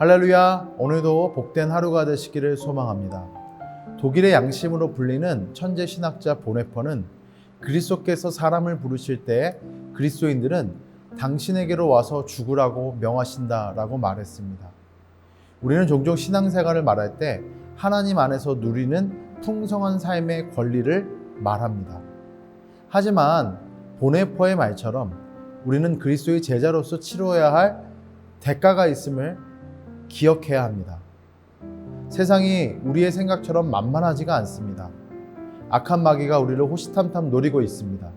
할렐루야, 오늘도 복된 하루가 되시기를 소망합니다. 독일의 양심으로 불리는 천재 신학자 보네퍼는 그리스도께서 사람을 부르실 때 그리스도인들은 당신에게로 와서 죽으라고 명하신다라고 말했습니다. 우리는 종종 신앙생활을 말할 때 하나님 안에서 누리는 풍성한 삶의 권리를 말합니다. 하지만 보네퍼의 말처럼 우리는 그리스도의 제자로서 치러야 할 대가가 있음을 기억해야 합니다. 세상이 우리의 생각처럼 만만하지가 않습니다. 악한 마귀가 우리를 호시탐탐 노리고 있습니다.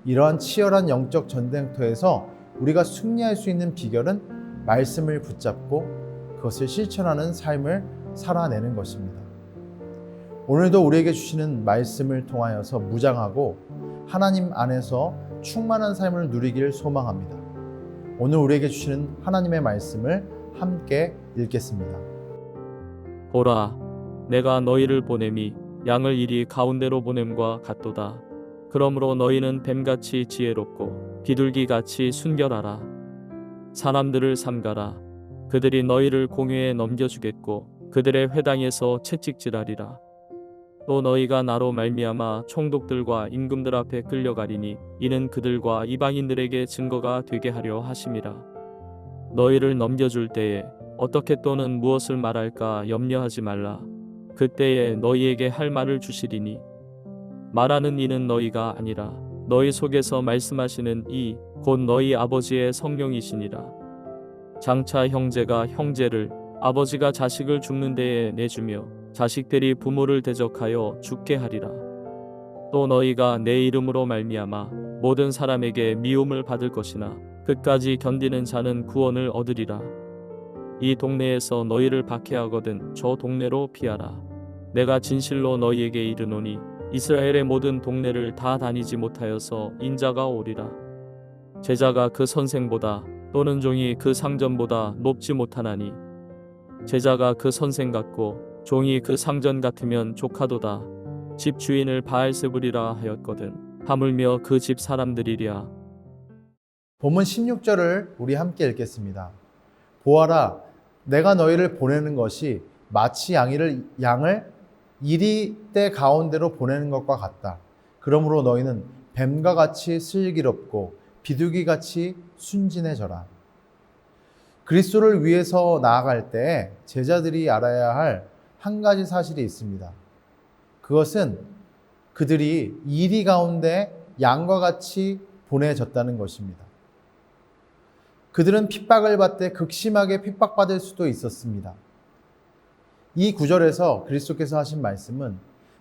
이러한 치열한 영적 전쟁터에서 우리가 승리할 수 있는 비결은 말씀을 붙잡고 그것을 실천하는 삶을 살아내는 것입니다. 오늘도 우리에게 주시는 말씀을 통하여서 무장하고 하나님 안에서 충만한 삶을 누리길 소망합니다. 오늘 우리에게 주시는 하나님의 말씀을 함께 읽겠습니다. 보라, 내가 너희를 보냄이 양을 이리 가운데로 보냄과 같도다. 그러므로 너희는 뱀같이 지혜롭고 비둘기같이 순결하라. 사람들을 삼가라. 그들이 너희를 공회에 넘겨주겠고 그들의 회당에서 채찍질하리라. 또 너희가 나로 말미암아 총독들과 임금들 앞에 끌려가리니 이는 그들과 이방인들에게 증거가 되게 하려 하심이라. 너희를 넘겨줄 때에 어떻게 또는 무엇을 말할까 염려하지 말라. 그때에 너희에게 할 말을 주시리니 말하는 이는 너희가 아니라 너희 속에서 말씀하시는 이 곧 너희 아버지의 성령이시니라. 장차 형제가 형제를 아버지가 자식을 죽는 데에 내주며 자식들이 부모를 대적하여 죽게 하리라. 또 너희가 내 이름으로 말미암아 모든 사람에게 미움을 받을 것이나 끝까지 견디는 자는 구원을 얻으리라. 이 동네에서 너희를 박해하거든 저 동네로 피하라. 내가 진실로 너희에게 이르노니 이스라엘의 모든 동네를 다 다니지 못하여서 인자가 오리라. 제자가 그 선생보다 또는 종이 그 상전보다 높지 못하나니 제자가 그 선생 같고 종이 그 상전 같으면 조카도다. 집 주인을 바알세불이라 하였거든 하물며 그 집 사람들이랴. 본문 16절을 우리 함께 읽겠습니다. 보아라, 내가 너희를 보내는 것이 마치 양을 이리 떼 가운데로 보내는 것과 같다. 그러므로 너희는 뱀과 같이 슬기롭고 비둘기같이 순진해져라. 그리스도를 위해서 나아갈 때 제자들이 알아야 할 한 가지 사실이 있습니다. 그것은 그들이 이리 가운데 양과 같이 보내졌다는 것입니다. 그들은 핍박을 받되 극심하게 핍박받을 수도 있었습니다. 이 구절에서 그리스도께서 하신 말씀은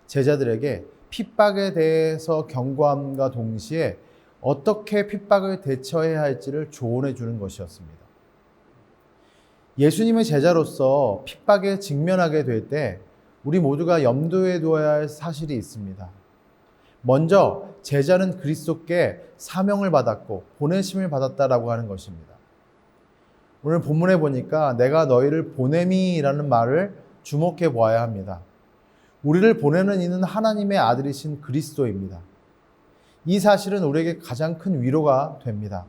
제자들에게 핍박에 대해서 경고함과 동시에 어떻게 핍박을 대처해야 할지를 조언해 주는 것이었습니다. 예수님의 제자로서 핍박에 직면하게 될 때 우리 모두가 염두에 두어야 할 사실이 있습니다. 먼저 제자는 그리스도께 사명을 받았고 보내심을 받았다라고 하는 것입니다. 오늘 본문에 보니까 내가 너희를 보냄이라는 말을 주목해 보아야 합니다. 우리를 보내는 이는 하나님의 아들이신 그리스도입니다. 이 사실은 우리에게 가장 큰 위로가 됩니다.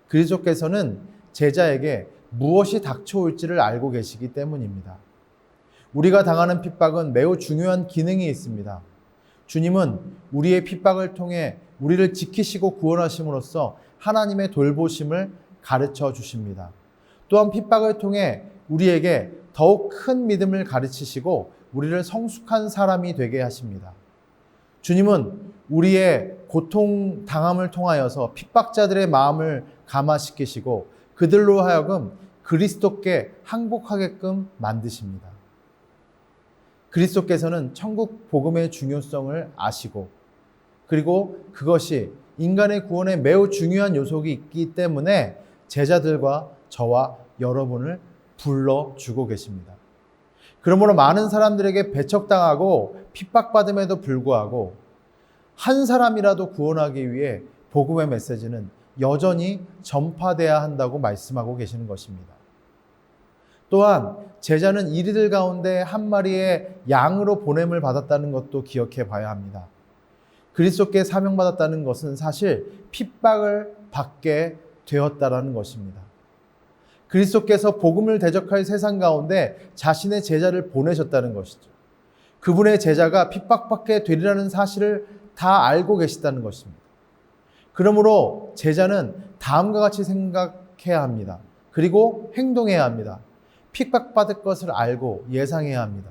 그리스도께서는 제자에게 무엇이 닥쳐올지를 알고 계시기 때문입니다. 우리가 당하는 핍박은 매우 중요한 기능이 있습니다. 주님은 우리의 핍박을 통해 우리를 지키시고 구원하심으로써 하나님의 돌보심을 가르쳐 주십니다. 또한 핍박을 통해 우리에게 더욱 큰 믿음을 가르치시고 우리를 성숙한 사람이 되게 하십니다. 주님은 우리의 고통 당함을 통하여서 핍박자들의 마음을 감화시키시고 그들로 하여금 그리스도께 항복하게끔 만드십니다. 그리스도께서는 천국 복음의 중요성을 아시고 그리고 그것이 인간의 구원에 매우 중요한 요소가 있기 때문에 제자들과 저와 여러분을 불러주고 계십니다. 그러므로 많은 사람들에게 배척당하고 핍박받음에도 불구하고 한 사람이라도 구원하기 위해 복음의 메시지는 여전히 전파돼야 한다고 말씀하고 계시는 것입니다. 또한 제자는 이리들 가운데 한 마리의 양으로 보냄을 받았다는 것도 기억해 봐야 합니다. 그리스도께 사명받았다는 것은 사실 핍박을 받게 되었다라는 것입니다. 그리스도께서 복음을 대적할 세상 가운데 자신의 제자를 보내셨다는 것이죠. 그분의 제자가 핍박받게 되리라는 사실을 다 알고 계시다는 것입니다. 그러므로 제자는 다음과 같이 생각해야 합니다. 그리고 행동해야 합니다. 핍박받을 것을 알고 예상해야 합니다.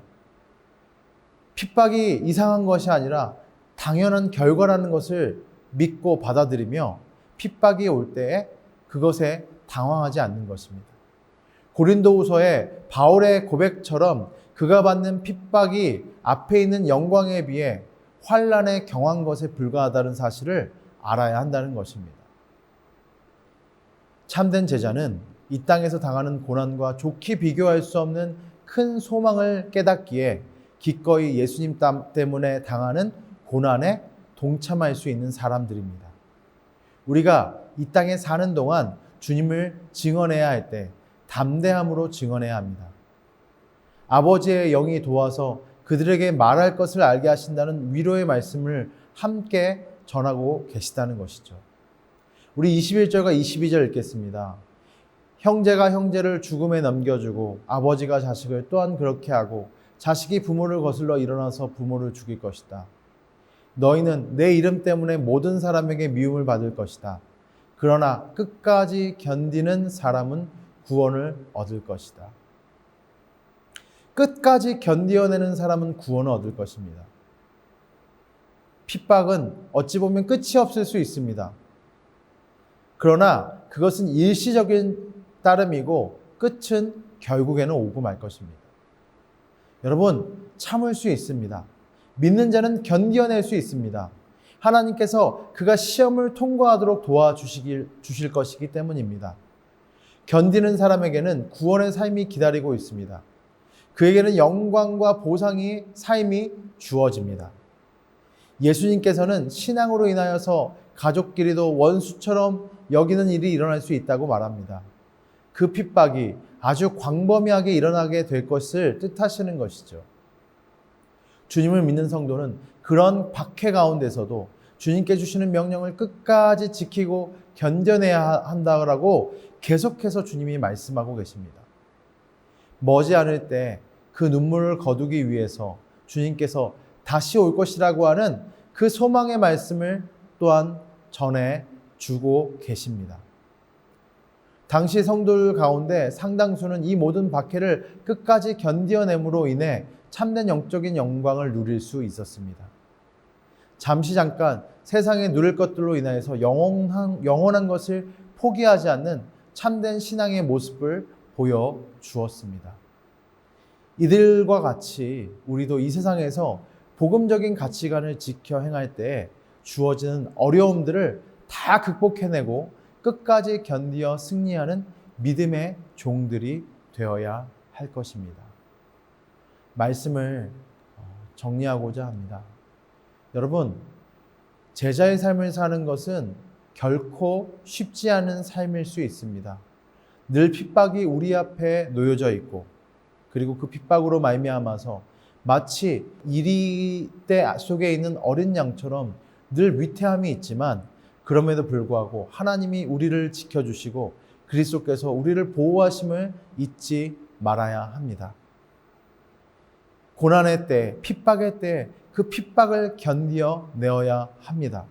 핍박이 이상한 것이 아니라 당연한 결과라는 것을 믿고 받아들이며 핍박이 올 때에 그것에 당황하지 않는 것입니다. 고린도후서의 바울의 고백처럼 그가 받는 핍박이 앞에 있는 영광에 비해 환난에 경한 것에 불과하다는 사실을 알아야 한다는 것입니다. 참된 제자는 이 땅에서 당하는 고난과 좋게 비교할 수 없는 큰 소망을 깨닫기에 기꺼이 예수님 때문에 당하는 고난에 동참할 수 있는 사람들입니다. 우리가 이 땅에 사는 동안 주님을 증언해야 할 때 담대함으로 증언해야 합니다. 아버지의 영이 도와서 그들에게 말할 것을 알게 하신다는 위로의 말씀을 함께 전하고 계시다는 것이죠. 우리 21절과 22절 읽겠습니다. 형제가 형제를 죽음에 넘겨주고 아버지가 자식을 또한 그렇게 하고 자식이 부모를 거슬러 일어나서 부모를 죽일 것이다. 너희는 내 이름 때문에 모든 사람에게 미움을 받을 것이다. 그러나 끝까지 견디는 사람은 구원을 얻을 것이다. 끝까지 견디어내는 사람은 구원을 얻을 것입니다. 핍박은 어찌 보면 끝이 없을 수 있습니다. 그러나 그것은 일시적인 따름이고 끝은 결국에는 오고 말 것입니다. 여러분, 참을 수 있습니다. 믿는 자는 견뎌낼 수 있습니다. 하나님께서 그가 시험을 통과하도록 도와주실 것이기 때문입니다. 견디는 사람에게는 구원의 삶이 기다리고 있습니다. 그에게는 영광과 보상이 삶이 주어집니다. 예수님께서는 신앙으로 인하여서 가족끼리도 원수처럼 여기는 일이 일어날 수 있다고 말합니다. 그 핍박이 아주 광범위하게 일어나게 될 것을 뜻하시는 것이죠. 주님을 믿는 성도는 그런 박해 가운데서도 주님께 주시는 명령을 끝까지 지키고 견뎌내야 한다고 계속해서 주님이 말씀하고 계십니다. 머지않을 때 그 눈물을 거두기 위해서 주님께서 다시 올 것이라고 하는 그 소망의 말씀을 또한 전해주고 계십니다. 당시 성도들 가운데 상당수는 이 모든 박해를 끝까지 견뎌냄으로 인해 참된 영적인 영광을 누릴 수 있었습니다. 잠시 잠깐 세상에 누릴 것들로 인하여서 영원한 것을 포기하지 않는 참된 신앙의 모습을 보여주었습니다. 이들과 같이 우리도 이 세상에서 복음적인 가치관을 지켜 행할 때 주어지는 어려움들을 다 극복해내고 끝까지 견디어 승리하는 믿음의 종들이 되어야 할 것입니다. 말씀을 정리하고자 합니다. 여러분, 제자의 삶을 사는 것은 결코 쉽지 않은 삶일 수 있습니다. 늘 핍박이 우리 앞에 놓여져 있고, 그리고 그 핍박으로 말미암아서 마치 이리대 속에 있는 어린 양처럼 늘 위태함이 있지만, 그럼에도 불구하고 하나님이 우리를 지켜주시고 그리스도께서 우리를 보호하심을 잊지 말아야 합니다. 고난의 때, 핍박의 때 그 핍박을 견디어 내어야 합니다.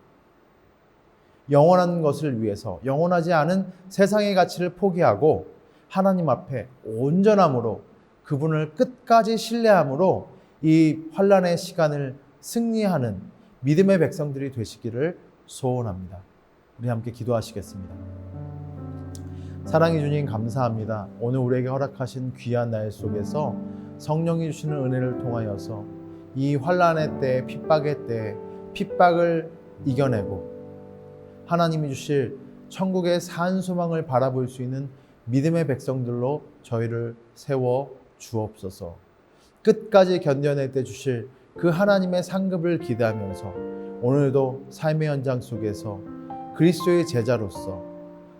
영원한 것을 위해서 영원하지 않은 세상의 가치를 포기하고 하나님 앞에 온전함으로 그분을 끝까지 신뢰함으로 이 환난의 시간을 승리하는 믿음의 백성들이 되시기를 소원합니다. 우리 함께 기도하시겠습니다. 사랑해 주님 감사합니다. 오늘 우리에게 허락하신 귀한 날 속에서 성령이 주시는 은혜를 통하여서 이 환난의 때, 핍박의 때 핍박을 이겨내고 하나님이 주실 천국의 산 소망을 바라볼 수 있는 믿음의 백성들로 저희를 세워 주옵소서. 끝까지 견뎌낼 때 주실 그 하나님의 상급을 기대하면서 오늘도 삶의 현장 속에서 그리스도의 제자로서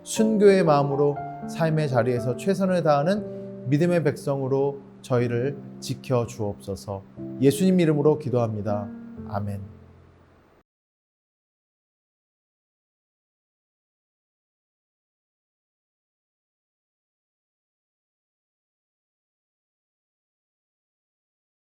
순교의 마음으로 삶의 자리에서 최선을 다하는 믿음의 백성으로 저희를 지켜 주옵소서. 예수님 이름으로 기도합니다. 아멘.